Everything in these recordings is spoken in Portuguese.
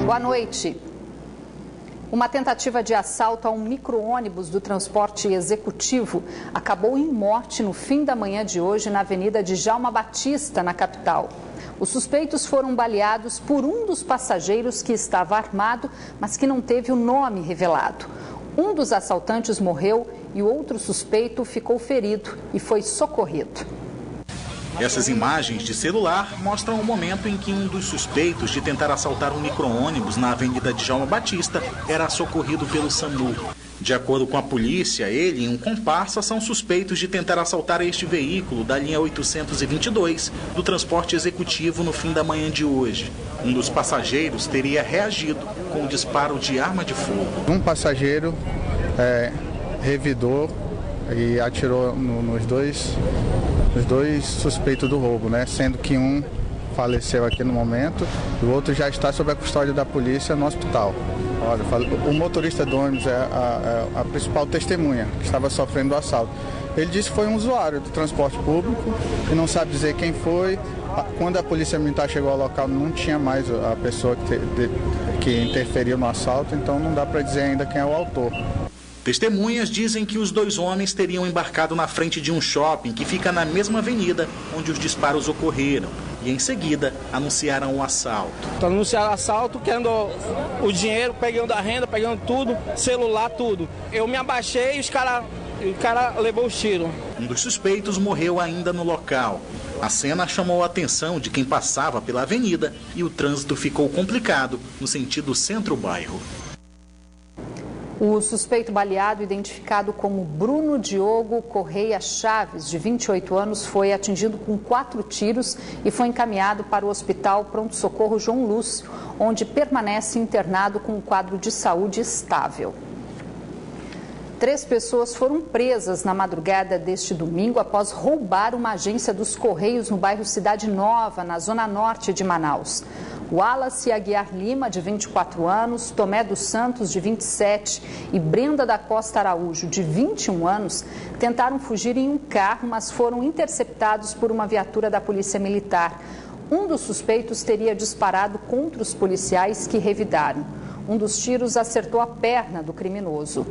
Boa noite. Uma tentativa de assalto a um micro-ônibus do transporte executivo acabou em morte no fim da manhã de hoje na Avenida Djalma Batista, na capital. Os suspeitos foram baleados por um dos passageiros que estava armado, mas que não teve o nome revelado. Um dos assaltantes morreu e o outro suspeito ficou ferido e foi socorrido. Essas imagens de celular mostram o momento em que um dos suspeitos de tentar assaltar um micro-ônibus na Avenida Djalma Batista era socorrido pelo SAMU. De acordo com a polícia, ele e um comparsa são suspeitos de tentar assaltar este veículo da linha 822 do transporte executivo no fim da manhã de hoje. Um dos passageiros teria reagido com o disparo de arma de fogo. Um passageiro revidou e atirou nos dois suspeitos do roubo, né? Sendo que um faleceu aqui no momento e o outro já está sob a custódia da polícia no hospital. Olha, o motorista do ônibus é a principal testemunha que estava sofrendo o assalto. Ele disse que foi um usuário do transporte público e não sabe dizer quem foi. Quando a polícia militar chegou ao local, não tinha mais a pessoa que interferiu no assalto, então não dá para dizer ainda quem é o autor. Testemunhas dizem que os dois homens teriam embarcado na frente de um shopping que fica na mesma avenida onde os disparos ocorreram e, em seguida, anunciaram o assalto. Então, anunciaram o assalto, querendo o dinheiro, pegando a renda, pegando tudo, celular, tudo. Eu me abaixei e o cara levou o tiro. Um dos suspeitos morreu ainda no local. A cena chamou a atenção de quem passava pela avenida e o trânsito ficou complicado no sentido centro-bairro. O suspeito baleado, identificado como Bruno Diogo Correia Chaves, de 28 anos, foi atingido com 4 tiros e foi encaminhado para o Hospital Pronto-Socorro João Lúcio, onde permanece internado com um quadro de saúde estável. 3 pessoas foram presas na madrugada deste domingo após roubar uma agência dos Correios no bairro Cidade Nova, na zona norte de Manaus. Wallace Aguiar Lima, de 24 anos, Tomé dos Santos, de 27 e Brenda da Costa Araújo, de 21 anos, tentaram fugir em um carro, mas foram interceptados por uma viatura da Polícia Militar. Um dos suspeitos teria disparado contra os policiais que revidaram. Um dos tiros acertou a perna do criminoso.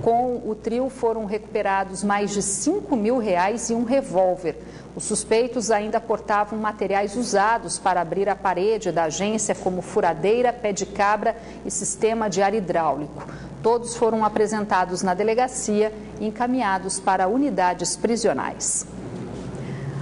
Com o trio foram recuperados mais de R$5 mil e um revólver. Os suspeitos ainda portavam materiais usados para abrir a parede da agência, como furadeira, pé de cabra e sistema de ar hidráulico. Todos foram apresentados na delegacia e encaminhados para unidades prisionais.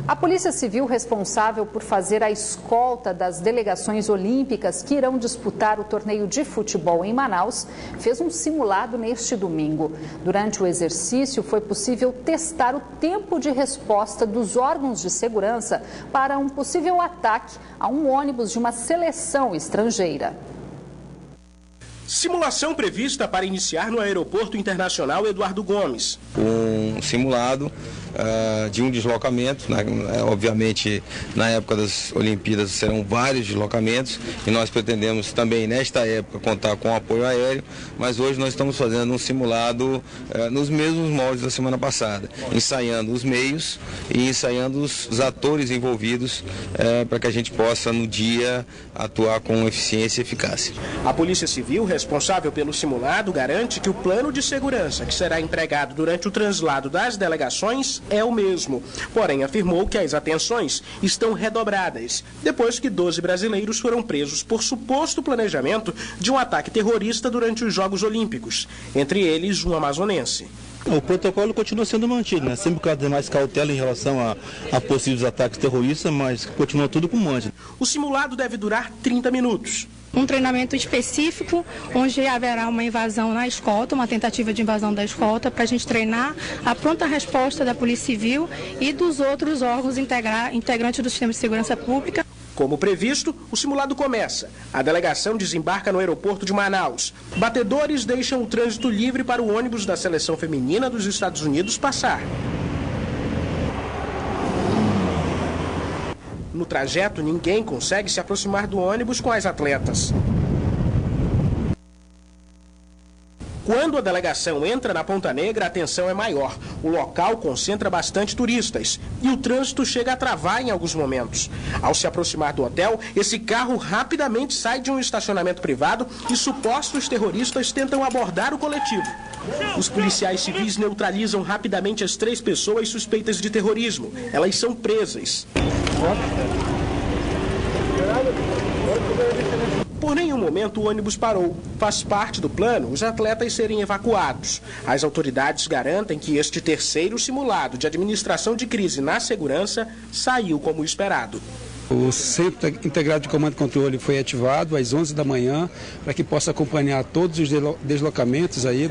A Polícia Civil, responsável por fazer a escolta das delegações olímpicas que irão disputar o torneio de futebol em Manaus, fez um simulado neste domingo. Durante o exercício, foi possível testar o tempo de resposta dos órgãos de segurança para um possível ataque a um ônibus de uma seleção estrangeira. Simulação prevista para iniciar no Aeroporto Internacional Eduardo Gomes. Um simulado de um deslocamento, né? Obviamente na época das Olimpíadas serão vários deslocamentos e nós pretendemos também nesta época contar com apoio aéreo, mas hoje nós estamos fazendo um simulado nos mesmos moldes da semana passada, ensaiando os meios e ensaiando os atores envolvidos para que a gente possa no dia atuar com eficiência e eficácia. A Polícia Civil, responsável pelo simulado, garante que o plano de segurança que será empregado durante o translado das delegações é o mesmo. Porém, afirmou que as atenções estão redobradas, depois que 12 brasileiros foram presos por suposto planejamento de um ataque terrorista durante os Jogos Olímpicos, entre eles um amazonense. O protocolo continua sendo mantido, né? Sempre que há mais cautela em relação a possíveis ataques terroristas, mas continua tudo como antes. O simulado deve durar 30 minutos. Um treinamento específico, onde haverá uma invasão na escolta, uma tentativa de invasão da escolta, para a gente treinar a pronta resposta da Polícia Civil e dos outros órgãos integrantes do Sistema de Segurança Pública. Como previsto, o simulado começa. A delegação desembarca no aeroporto de Manaus. Batedores deixam o trânsito livre para o ônibus da seleção feminina dos Estados Unidos passar. No trajeto, ninguém consegue se aproximar do ônibus com as atletas. Quando a delegação entra na Ponta Negra, a tensão é maior. O local concentra bastante turistas e o trânsito chega a travar em alguns momentos. Ao se aproximar do hotel, esse carro rapidamente sai de um estacionamento privado e supostos terroristas tentam abordar o coletivo. Os policiais civis neutralizam rapidamente as 3 pessoas suspeitas de terrorismo. Elas são presas. Por nenhum momento o ônibus parou. Faz parte do plano os atletas serem evacuados. As autoridades garantem que este terceiro simulado de administração de crise na segurança saiu como esperado. O Centro Integrado de Comando e Controle foi ativado às 11 da manhã para que possa acompanhar todos os deslocamentos aí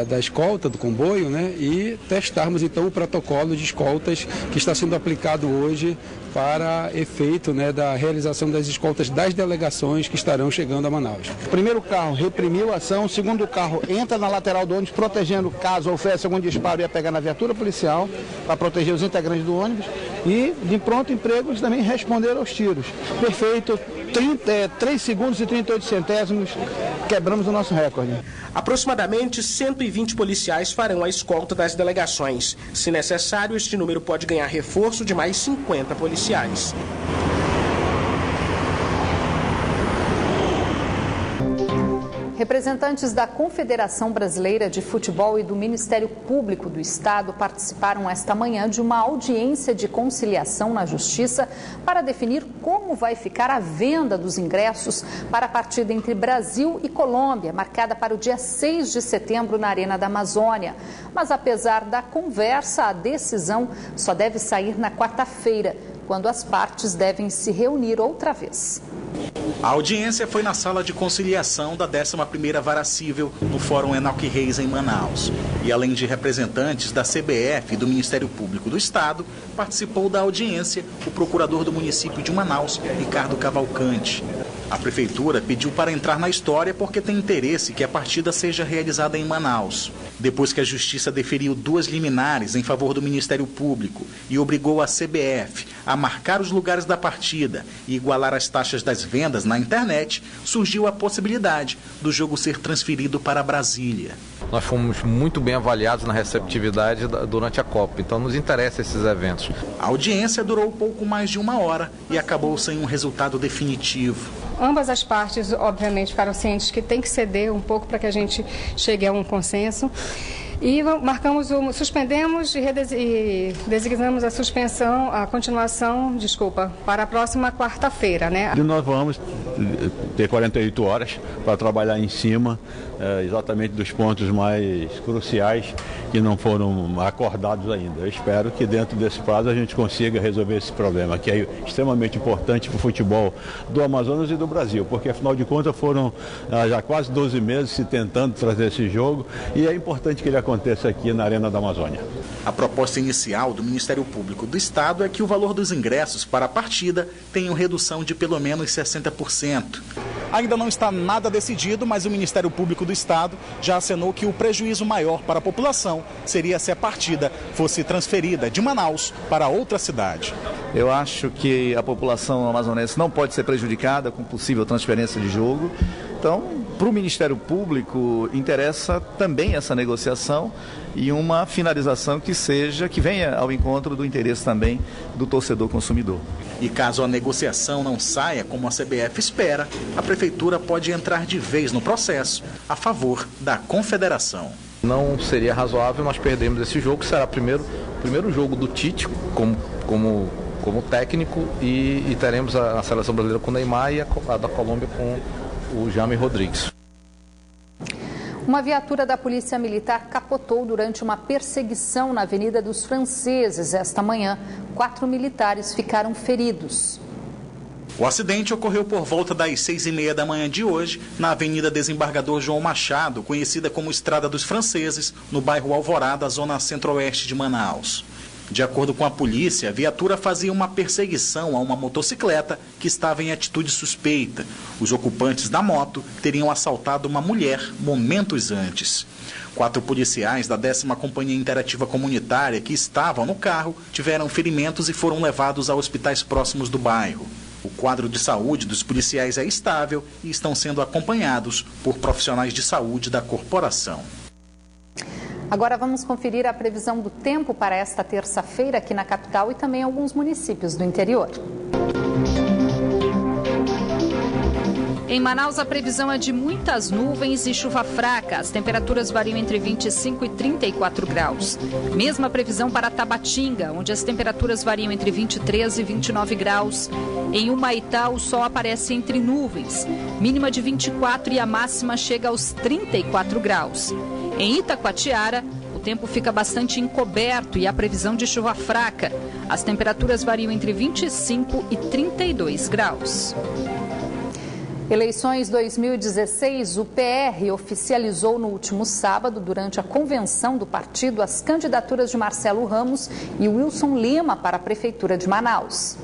da escolta, do comboio, né? E testarmos então o protocolo de escoltas que está sendo aplicado hoje para efeito, né, da realização das escoltas das delegações que estarão chegando a Manaus. O primeiro carro reprimiu a ação, o segundo carro entra na lateral do ônibus, protegendo caso houvesse algum disparo, ia pegar na viatura policial para proteger os integrantes do ônibus e, de pronto emprego, eles também responderam aos tiros. Perfeito, 3 segundos e 38 centésimos, quebramos o nosso recorde. Aproximadamente 120 policiais farão a escolta das delegações. Se necessário, este número pode ganhar reforço de mais 50 policiais. Representantes da Confederação Brasileira de Futebol e do Ministério Público do Estado participaram esta manhã de uma audiência de conciliação na Justiça para definir como vai ficar a venda dos ingressos para a partida entre Brasil e Colômbia, marcada para o dia 6 de setembro na Arena da Amazônia. Mas apesar da conversa, a decisão só deve sair na quarta-feira, quando as partes devem se reunir outra vez. A audiência foi na sala de conciliação da 11ª Vara Cível, no Fórum Enoque Reis, em Manaus. E além de representantes da CBF e do Ministério Público do Estado, participou da audiência o procurador do município de Manaus, Ricardo Cavalcante. A prefeitura pediu para entrar na história porque tem interesse que a partida seja realizada em Manaus. Depois que a Justiça deferiu 2 liminares em favor do Ministério Público e obrigou a CBF a marcar os lugares da partida e igualar as taxas das vendas na internet, surgiu a possibilidade do jogo ser transferido para Brasília. Nós fomos muito bem avaliados na receptividade durante a Copa, então nos interessam esses eventos. A audiência durou pouco mais de 1 hora e acabou sem um resultado definitivo. Ambas as partes, obviamente, ficaram cientes que tem que ceder um pouco para que a gente chegue a um consenso. E suspendemos e designamos a suspensão, a continuação, para a próxima quarta-feira, né? E nós vamos ter 48 horas para trabalhar em cima exatamente dos pontos mais cruciais que não foram acordados ainda. Eu espero que dentro desse prazo a gente consiga resolver esse problema, que é extremamente importante para o futebol do Amazonas e do Brasil, porque afinal de contas foram já quase 12 meses se tentando trazer esse jogo e é importante que ele aconteça aqui na Arena da Amazônia. A proposta inicial do Ministério Público do Estado é que o valor dos ingressos para a partida tenha redução de pelo menos 60%. Ainda não está nada decidido, mas o Ministério Público do Estado já acenou que o prejuízo maior para a população seria se a partida fosse transferida de Manaus para outra cidade. Eu acho que a população amazonense não pode ser prejudicada com possível transferência de jogo. Então, para o Ministério Público, interessa também essa negociação e uma finalização que venha ao encontro do interesse também do torcedor consumidor. E caso a negociação não saia como a CBF espera, a Prefeitura pode entrar de vez no processo a favor da Confederação. Não seria razoável nós perdermos esse jogo, que será o primeiro jogo do Tite como técnico e teremos a seleção brasileira com o Neymar e a da Colômbia com o James Rodrigues. Uma viatura da Polícia Militar capotou durante uma perseguição na Avenida dos Franceses esta manhã. 4 militares ficaram feridos. O acidente ocorreu por volta das 6h30 da manhã de hoje, na Avenida Desembargador João Machado, conhecida como Estrada dos Franceses, no bairro Alvorada, zona centro-oeste de Manaus. De acordo com a polícia, a viatura fazia uma perseguição a uma motocicleta que estava em atitude suspeita. Os ocupantes da moto teriam assaltado uma mulher momentos antes. 4 policiais da 10ª Companhia Interativa Comunitária que estavam no carro tiveram ferimentos e foram levados a hospitais próximos do bairro. O quadro de saúde dos policiais é estável e estão sendo acompanhados por profissionais de saúde da corporação. Agora vamos conferir a previsão do tempo para esta terça-feira aqui na capital e também em alguns municípios do interior. Em Manaus, a previsão é de muitas nuvens e chuva fraca. As temperaturas variam entre 25 e 34 graus. Mesma previsão para Tabatinga, onde as temperaturas variam entre 23 e 29 graus. Em Humaitá, o sol aparece entre nuvens. Mínima de 24 e a máxima chega aos 34 graus. Em Itacoatiara, o tempo fica bastante encoberto e há previsão de chuva fraca. As temperaturas variam entre 25 e 32 graus. Eleições 2016, o PR oficializou no último sábado, durante a convenção do partido, as candidaturas de Marcelo Ramos e Wilson Lima para a Prefeitura de Manaus.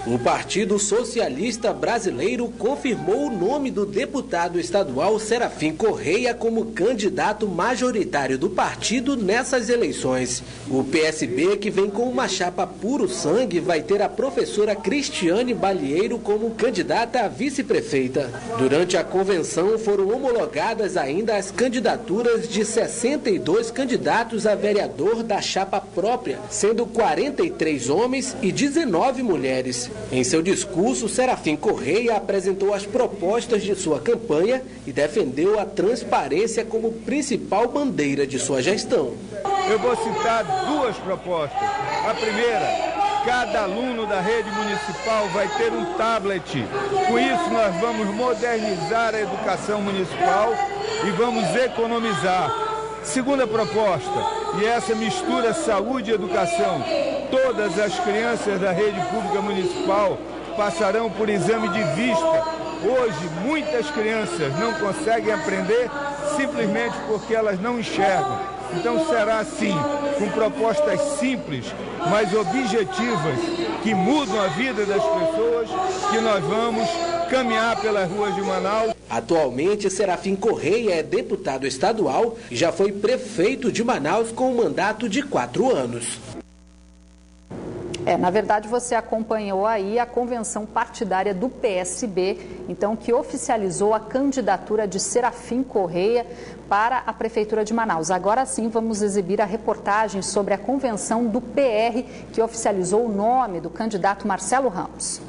O Partido Socialista Brasileiro confirmou o nome do deputado estadual Serafim Correia como candidato majoritário do partido nessas eleições. O PSB, que vem com uma chapa puro sangue, vai ter a professora Cristiane Balieiro como candidata a vice-prefeita. Durante a convenção foram homologadas ainda as candidaturas de 62 candidatos a vereador da chapa própria, sendo 43 homens e 19 mulheres. Em seu discurso, Serafim Correia apresentou as propostas de sua campanha e defendeu a transparência como principal bandeira de sua gestão. Eu vou citar duas propostas. A primeira, cada aluno da rede municipal vai ter um tablet. Com isso, nós vamos modernizar a educação municipal e vamos economizar. Segunda proposta, e essa mistura saúde e educação. Todas as crianças da rede pública municipal passarão por exame de vista. Hoje, muitas crianças não conseguem aprender simplesmente porque elas não enxergam. Então será assim, com propostas simples, mas objetivas, que mudam a vida das pessoas, que nós vamos caminhar pelas ruas de Manaus. Atualmente, Serafim Correia é deputado estadual e já foi prefeito de Manaus com um mandato de 4 anos. Na verdade, você acompanhou aí a convenção partidária do PSB, então, que oficializou a candidatura de Serafim Correia para a Prefeitura de Manaus. Agora sim, vamos exibir a reportagem sobre a convenção do PR, que oficializou o nome do candidato Marcelo Ramos.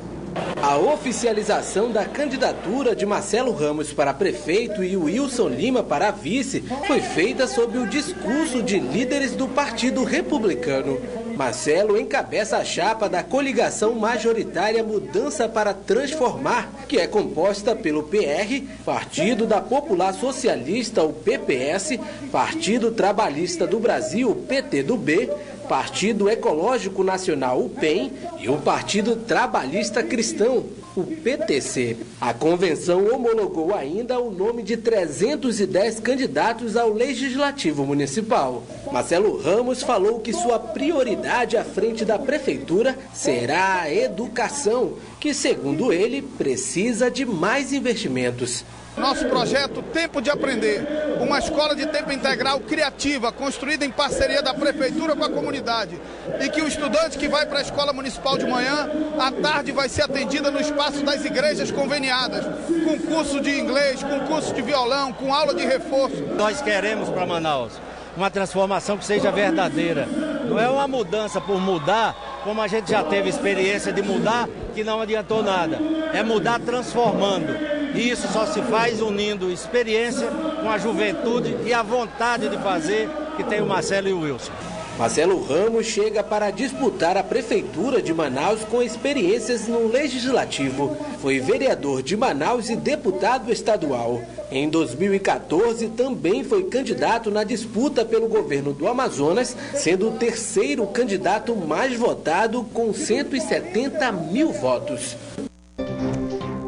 A oficialização da candidatura de Marcelo Ramos para prefeito e Wilson Lima para vice foi feita sob o discurso de líderes do Partido Republicano. Marcelo encabeça a chapa da coligação majoritária Mudança para Transformar, que é composta pelo PR, Partido da Popular Socialista, o PPS, Partido Trabalhista do Brasil, o PTdoB, Partido Ecológico Nacional, o PEN, e o Partido Trabalhista Cristão, o PTC. A convenção homologou ainda o nome de 310 candidatos ao Legislativo Municipal. Marcelo Ramos falou que sua prioridade à frente da Prefeitura será a educação, que, segundo ele, precisa de mais investimentos. Nosso projeto Tempo de Aprender, uma escola de tempo integral criativa, construída em parceria da Prefeitura com a comunidade. E que o estudante que vai para a escola municipal de manhã, à tarde vai ser atendida no espaço das igrejas conveniadas, com curso de inglês, com curso de violão, com aula de reforço. Nós queremos para Manaus uma transformação que seja verdadeira. Não é uma mudança por mudar, como a gente já teve experiência de mudar, que não adiantou nada. É mudar transformando. E isso só se faz unindo experiência com a juventude e a vontade de fazer que tem o Marcelo e o Wilson. Marcelo Ramos chega para disputar a Prefeitura de Manaus com experiências no Legislativo. Foi vereador de Manaus e deputado estadual. Em 2014, também foi candidato na disputa pelo governo do Amazonas, sendo o terceiro candidato mais votado com 170 mil votos.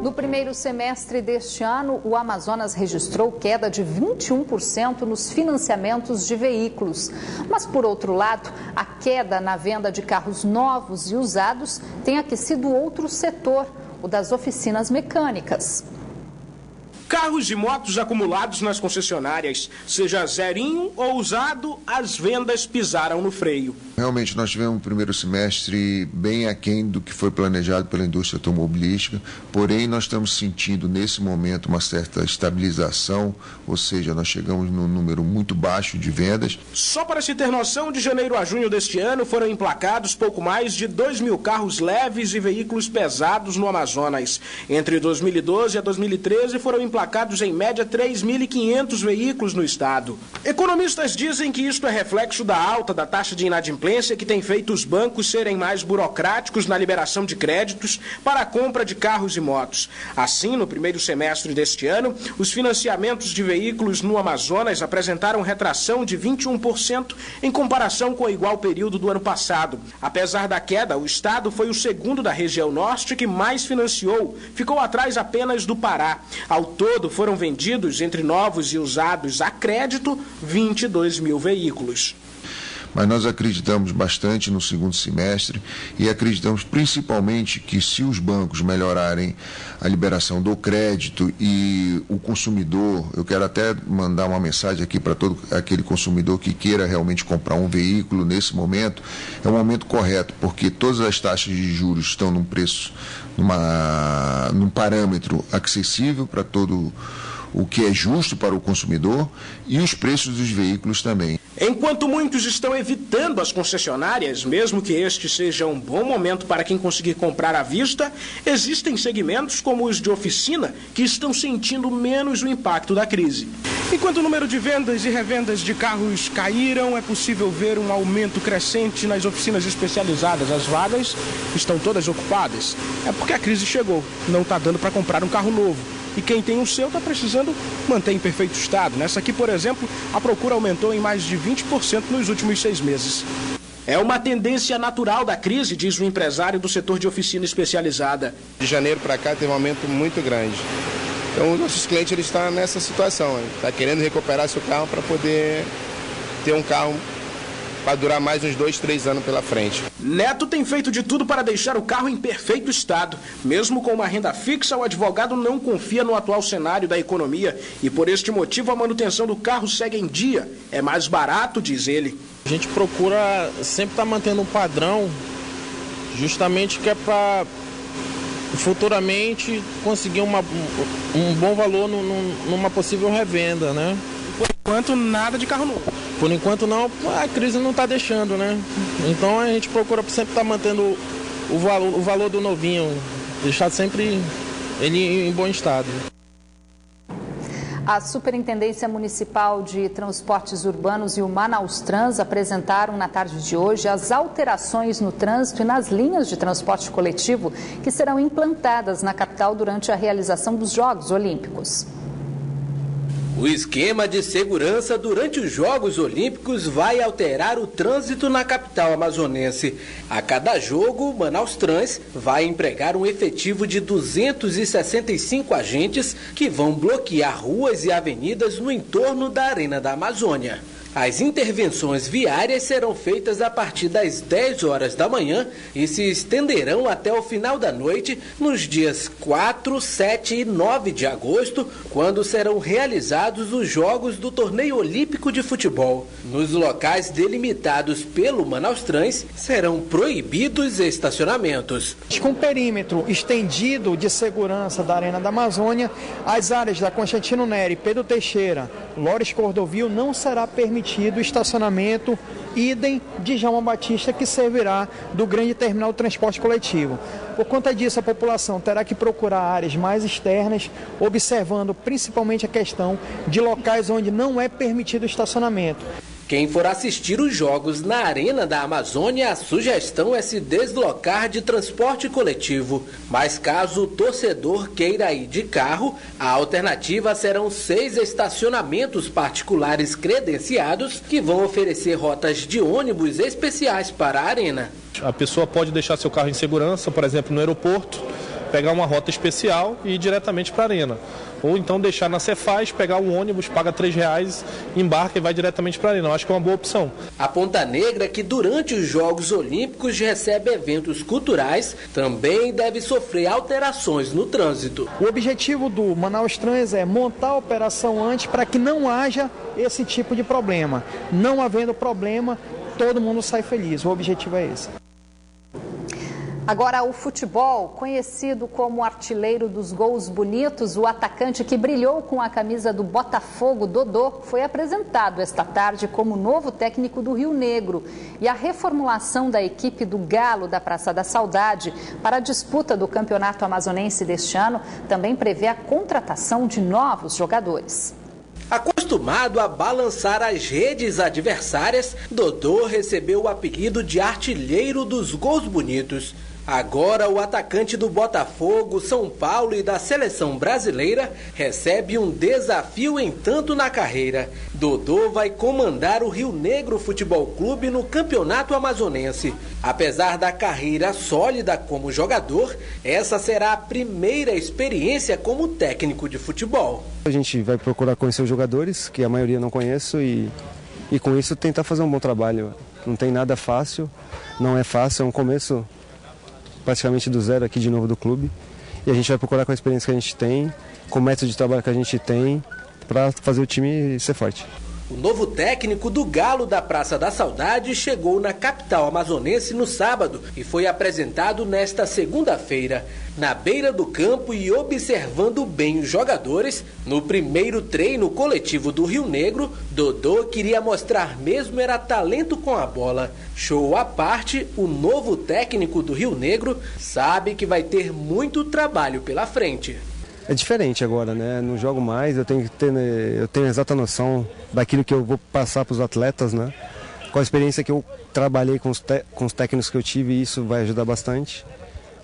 No primeiro semestre deste ano, o Amazonas registrou queda de 21% nos financiamentos de veículos. Mas, por outro lado, a queda na venda de carros novos e usados tem aquecido outro setor, o das oficinas mecânicas. Carros e motos acumulados nas concessionárias, seja zerinho ou usado, as vendas pisaram no freio. Realmente nós tivemos um primeiro semestre bem aquém do que foi planejado pela indústria automobilística, porém nós estamos sentindo nesse momento uma certa estabilização, ou seja, nós chegamos num número muito baixo de vendas. Só para se ter noção, de janeiro a junho deste ano foram emplacados pouco mais de 2.000 carros leves e veículos pesados no Amazonas. Entre 2012 a 2013 foram emplacados em média 3.500 veículos no estado. Economistas dizem que isto é reflexo da alta da taxa de inadimplência que tem feito os bancos serem mais burocráticos na liberação de créditos para a compra de carros e motos. Assim, no primeiro semestre deste ano, os financiamentos de veículos no Amazonas apresentaram retração de 21% em comparação com o igual período do ano passado. Apesar da queda, o estado foi o segundo da região norte que mais financiou, ficou atrás apenas do Pará. Ao todo, foram vendidos, entre novos e usados a crédito, 22.000 veículos. Mas nós acreditamos bastante no segundo semestre e acreditamos principalmente que se os bancos melhorarem a liberação do crédito e o consumidor, eu quero até mandar uma mensagem aqui para todo aquele consumidor que queira realmente comprar um veículo nesse momento, é o momento correto, porque todas as taxas de juros estão num preço, num parâmetro acessível para todo o que é justo para o consumidor e os preços dos veículos também. Enquanto muitos estão evitando as concessionárias, mesmo que este seja um bom momento para quem conseguir comprar à vista, existem segmentos como os de oficina que estão sentindo menos o impacto da crise. Enquanto o número de vendas e revendas de carros caíram, é possível ver um aumento crescente nas oficinas especializadas. As vagas estão todas ocupadas. É porque a crise chegou, não está dando para comprar um carro novo. E quem tem o seu está precisando manter em perfeito estado. Nessa aqui, por exemplo, a procura aumentou em mais de 20% nos últimos 6 meses. É uma tendência natural da crise, diz o empresário do setor de oficina especializada. De janeiro para cá teve um aumento muito grande. Então, os nossos clientes eles estão nessa situação. Está querendo recuperar seu carro para poder ter um carro para durar mais uns 2, 3 anos pela frente. Neto tem feito de tudo para deixar o carro em perfeito estado. Mesmo com uma renda fixa, o advogado não confia no atual cenário da economia e por este motivo a manutenção do carro segue em dia. É mais barato, diz ele. A gente procura sempre estar mantendo um padrão, justamente que é para futuramente conseguir um bom valor numa possível revenda, né? Por enquanto, nada de carro novo. Por enquanto não, a crise não está deixando, né? Então a gente procura sempre estar mantendo o valor do novinho, deixar sempre ele em bom estado. A Superintendência Municipal de Transportes Urbanos e o Manaus-Trans apresentaram na tarde de hoje as alterações no trânsito e nas linhas de transporte coletivo que serão implantadas na capital durante a realização dos Jogos Olímpicos. O esquema de segurança durante os Jogos Olímpicos vai alterar o trânsito na capital amazonense. A cada jogo, o Manaus-Trans vai empregar um efetivo de 265 agentes que vão bloquear ruas e avenidas no entorno da Arena da Amazônia. As intervenções viárias serão feitas a partir das 10 horas da manhã e se estenderão até o final da noite nos dias 4, 7 e 9 de agosto, quando serão realizados os Jogos do Torneio Olímpico de Futebol. Nos locais delimitados pelo Manaus-Trans serão proibidos estacionamentos. Com o perímetro estendido de segurança da Arena da Amazônia, as áreas da Constantino Neri, Pedro Teixeira, Lores Cordovil não será permitido estacionamento, idem de João Batista, que servirá do grande terminal de transporte coletivo. Por conta disso, a população terá que procurar áreas mais externas, observando principalmente a questão de locais onde não é permitido estacionamento. Quem for assistir os jogos na Arena da Amazônia, a sugestão é se deslocar de transporte coletivo. Mas caso o torcedor queira ir de carro, a alternativa serão 6 estacionamentos particulares credenciados que vão oferecer rotas de ônibus especiais para a Arena. A pessoa pode deixar seu carro em segurança, por exemplo, no aeroporto, pegar uma rota especial e ir diretamente para a arena. Ou então deixar na Cefaz, pegar um ônibus, paga R$3, embarca e vai diretamente para a arena. Eu acho que é uma boa opção. A Ponta Negra, que durante os Jogos Olímpicos recebe eventos culturais, também deve sofrer alterações no trânsito. O objetivo do Manaus Trans é montar a operação antes para que não haja esse tipo de problema. Não havendo problema, todo mundo sai feliz. O objetivo é esse. Agora, o futebol, conhecido como artilheiro dos gols bonitos, o atacante que brilhou com a camisa do Botafogo, Dodô, foi apresentado esta tarde como novo técnico do Rio Negro. E a reformulação da equipe do Galo da Praça da Saudade para a disputa do Campeonato Amazonense deste ano também prevê a contratação de novos jogadores. Acostumado a balançar as redes adversárias, Dodô recebeu o apelido de artilheiro dos gols bonitos. Agora, o atacante do Botafogo, São Paulo e da seleção brasileira recebe um desafio em tanto na carreira. Dodô vai comandar o Rio Negro Futebol Clube no Campeonato Amazonense. Apesar da carreira sólida como jogador, essa será a primeira experiência como técnico de futebol. A gente vai procurar conhecer os jogadores, que a maioria não conheço, e com isso tentar fazer um bom trabalho. Não tem nada fácil, não é fácil, é um começo praticamente do zero aqui de novo do clube, e a gente vai procurar com a experiência que a gente tem, com o método de trabalho que a gente tem, para fazer o time ser forte. O novo técnico do Galo da Praça da Saudade chegou na capital amazonense no sábado e foi apresentado nesta segunda-feira. Na beira do campo e observando bem os jogadores, no primeiro treino coletivo do Rio Negro, Dodô queria mostrar mesmo era talento com a bola. Show à parte, o novo técnico do Rio Negro sabe que vai ter muito trabalho pela frente. É diferente agora, né? Não jogo mais, eu tenho exata noção daquilo que eu vou passar para os atletas, né? Com a experiência que eu trabalhei com os técnicos que eu tive, isso vai ajudar bastante.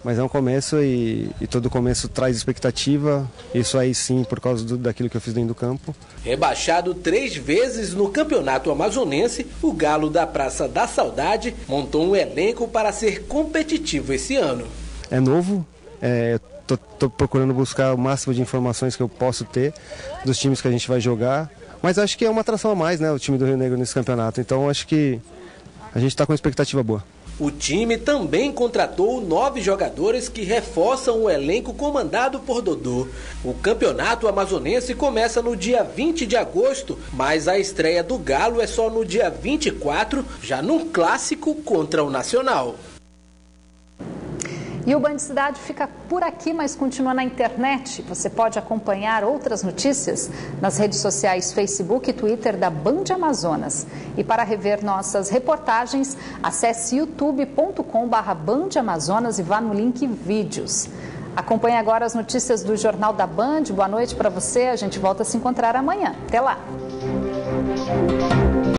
Mas é um começo e todo começo traz expectativa, isso aí sim por causa daquilo que eu fiz dentro do campo. Rebaixado 3 vezes no Campeonato Amazonense, o Galo da Praça da Saudade montou um elenco para ser competitivo esse ano. É novo, Estou procurando buscar o máximo de informações que eu posso ter dos times que a gente vai jogar, mas acho que é uma atração a mais, né, o time do Rio Negro nesse campeonato, então acho que a gente está com uma expectativa boa. O time também contratou 9 jogadores que reforçam o elenco comandado por Dodô. O campeonato amazonense começa no dia 20 de agosto, mas a estreia do Galo é só no dia 24, já num clássico contra o Nacional. E o Band Cidade fica por aqui, mas continua na internet. Você pode acompanhar outras notícias nas redes sociais Facebook e Twitter da Band Amazonas. E para rever nossas reportagens, acesse youtube.com/Band Amazonas e vá no link Vídeos. Acompanhe agora as notícias do Jornal da Band. Boa noite para você. A gente volta a se encontrar amanhã. Até lá.